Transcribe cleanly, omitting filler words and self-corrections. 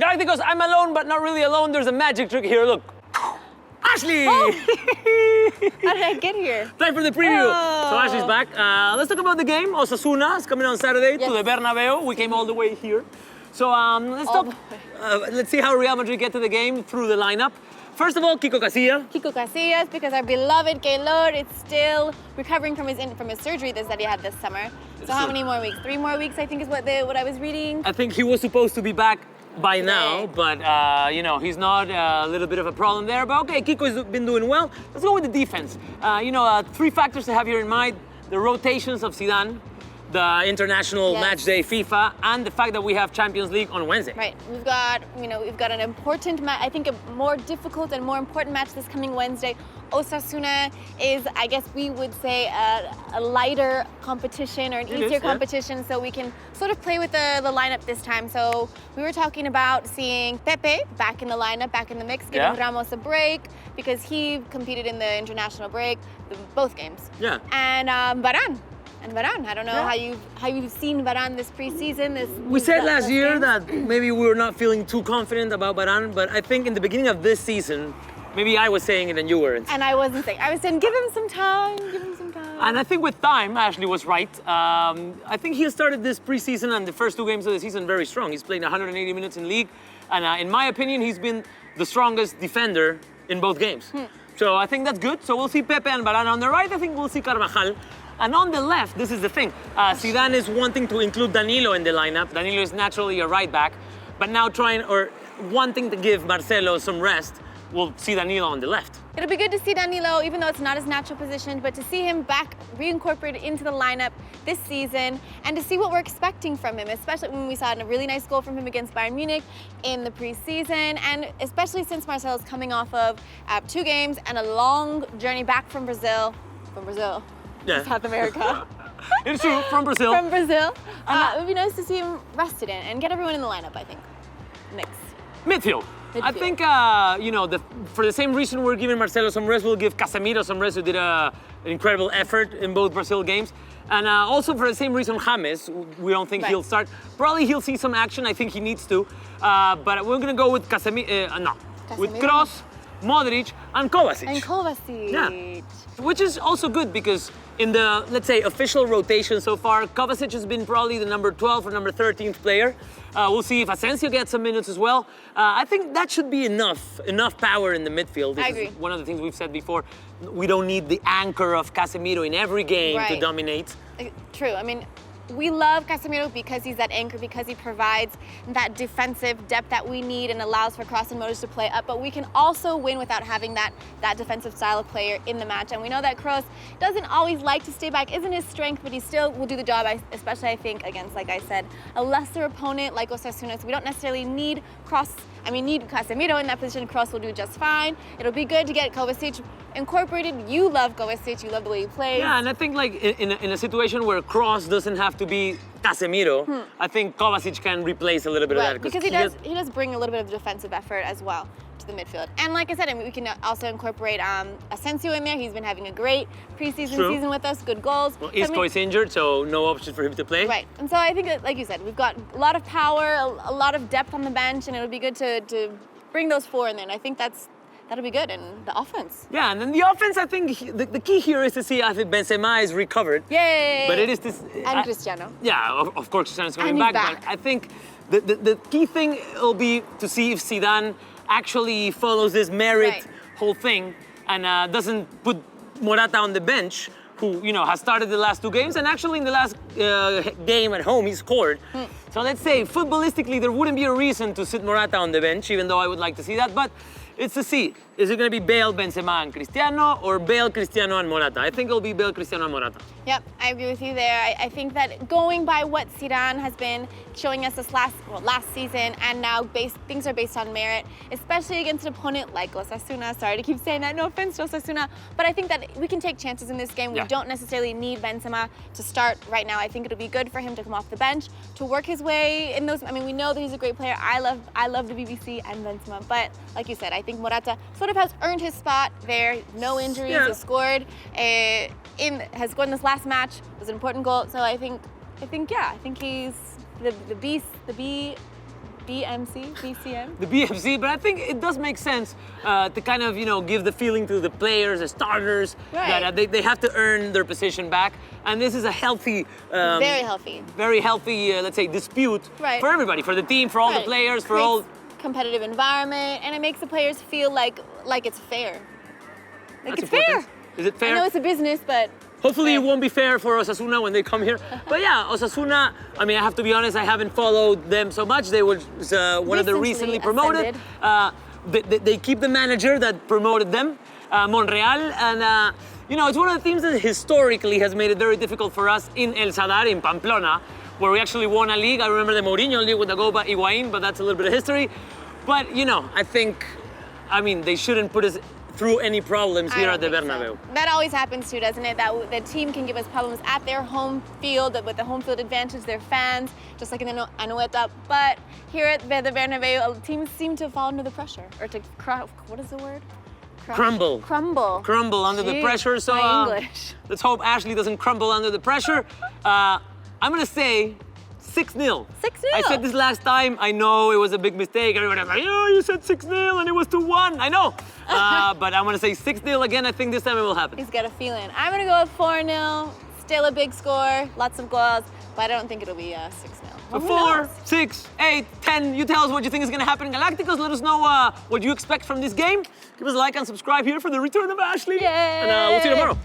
Galacticos, I'm alone, but not really alone. There's a magic trick here. Look. Ashley! Oh. How did I get here? Time for the preview. Oh. So Ashley's back. Let's talk about the game. Osasuna is coming on Saturday to the Bernabeu. We came all the way here. So let's see how Real Madrid get to the game through the lineup. First of all, Kiko Casillas, because our beloved Keylor is still recovering from his surgery that he had this summer. So how many more weeks? 3 more weeks, I think, is what I was reading. I think he was supposed to be back by now, but you know, he's not. A little bit of a problem there. But okay, Kiko's been doing well. Let's go with the defense. 3 factors to have here in mind: the rotations of Zidane, the international match day FIFA, and the fact that we have Champions League on Wednesday. Right. We've got an important match. I think a more difficult and more important match this coming Wednesday. Osasuna is, I guess we would say, a lighter competition or an easier competition, so we can sort of play with the lineup this time. So we were talking about seeing Pepe back in the lineup, back in the mix, giving Ramos a break because he competed in the international break, both games. Yeah. And Varane. I don't know how you've seen Varane this preseason. We said last year that maybe we were not feeling too confident about Varane, but I think in the beginning of this season, maybe I was saying it and you weren't. And I wasn't saying. I was saying, give him some time. And I think with time, Ashley was right. I think he has started this preseason and the first 2 games of the season very strong. He's played 180 minutes in league, and in my opinion, he's been the strongest defender in both games. So I think that's good. So we'll see Pepe and Varane on the right. I think we'll see Carvajal. And on the left, this is the thing. Zidane is wanting to include Danilo in the lineup. Danilo is naturally a right back, but now wanting to give Marcelo some rest. We'll see Danilo on the left. It'll be good to see Danilo, even though it's not his natural position, but to see him back reincorporated into the lineup this season and to see what we're expecting from him, especially when we saw a really nice goal from him against Bayern Munich in the preseason, and especially since Marcelo's coming off of 2 games and a long journey back from Brazil. South America. It's true, from Brazil. It would be nice to see him rested in and get everyone in the lineup, I think. Next. Midfield. I think, for the same reason we're giving Marcelo some rest, we'll give Casemiro some rest, who did an incredible effort in both Brazil games. And also for the same reason, James, we don't think he'll start. Probably he'll see some action, I think he needs to. But we're going to go with Casemiro. With Kroos, Modric, and Kovacic. Yeah. Which is also good because in the, let's say, official rotation so far, Kovacic has been probably the number 12 or number 13th player. We'll see if Asensio gets some minutes as well. I think that should be enough power in the midfield. This is one of the things we've said before. We don't need the anchor of Casemiro in every game to dominate. True. I mean, we love Casemiro because he's that anchor, because he provides that defensive depth that we need and allows for Kroos and Modric to play up. But we can also win without having that defensive style of player in the match. And we know that Kroos doesn't always like to stay back, isn't his strength, but he still will do the job, especially, I think, against, like I said, a lesser opponent like Osasuna. So we don't necessarily need need Casemiro in that position. Kroos will do just fine. It'll be good to get Kovacic incorporated. You love Kovacic. You love the way he plays. Yeah, and I think like in a situation where Kroos doesn't have to be Casemiro, I think Kovacic can replace a little bit of that. Because he does bring a little bit of defensive effort as well to the midfield. And like I said, we can also incorporate Asensio in there. He's been having a great preseason season with us, good goals. Well, Isco is injured, so no option for him to play. Right, and so I think that, like you said, we've got a lot of power, a lot of depth on the bench, and it'll be good to bring those 4 in there. And I think that'll be good. And the offense. Yeah, and then the offense, I think the key here is to see if Benzema is recovered. Yay! But it is this. And Cristiano. Yeah, of course Cristiano's coming back. But I think the key thing will be to see if Zidane actually follows this merit whole thing and doesn't put Morata on the bench, who has started the last 2 games, and actually in the last game at home he scored. So let's say footballistically there wouldn't be a reason to sit Morata on the bench, even though I would like to see that. But it's to see. Is it going to be Bale, Benzema, and Cristiano, or Bale, Cristiano, and Morata? I think it'll be Bale, Cristiano, and Morata. Yep, I agree with you there. I think that going by what Zidane has been showing us this last season, and now things are based on merit, especially against an opponent like Osasuna. Sorry to keep saying that, no offense to Osasuna, but I think that we can take chances in this game. We don't necessarily need Benzema to start right now. I think it'll be good for him to come off the bench, to work his way in those. I mean, we know that he's a great player. I love the BBC and Benzema, but like you said, I think Morata sort of has earned his spot there. No injuries, has scored in this last match. It was an important goal. So I think he's the beast, the BMC, BCM. The BFC, but I think it does make sense to kind of, give the feeling to the players, the starters, Right. that they have to earn their position back. And this is a healthy, Very healthy. very healthy, let's say, dispute Right. for everybody, for the team, for all the Right. players, for Creates all. competitive environment, and it makes the players feel like it's fair. Like That's it's important. fair. Is it fair? I know it's a business, but Hopefully fair. it won't be fair for Osasuna when they come here. But yeah, Osasuna, I mean, I have to be honest, I haven't followed them so much. They were one of the recently promoted. They keep the manager that promoted them, Monreal. And, it's one of the teams that historically has made it very difficult for us in El Sadar, in Pamplona, where we actually won a league. I remember the Mourinho League with the goal by Higuain, but that's a little bit of history. But, I think, they shouldn't put us through any problems here at the Bernabeu. So. That always happens too, doesn't it? That the team can give us problems at their home field with the home field advantage, their fans, just like in the Anoeta. But here at the Bernabeu, teams seem to fall under the pressure, or to what is the word? Crumble. Crumble Under the pressure. So my English. Let's hope Ashley doesn't crumble under the pressure. I'm gonna say 6-0. 6-0. I said this last time. I know it was a big mistake. Everybody was like, "Oh, you said 6-0 and it was 2-1." I know. But I'm gonna say 6-0 again. I think this time it will happen. He's got a feeling. I'm gonna go with 4-0. Still a big score, lots of goals, but I don't think it'll be 6-0. So 4, 6, 8, 10. You tell us what you think is gonna happen in Galacticos. Let us know what you expect from this game. Give us a like and subscribe here for the return of Ashley. Yay! And we'll see you tomorrow.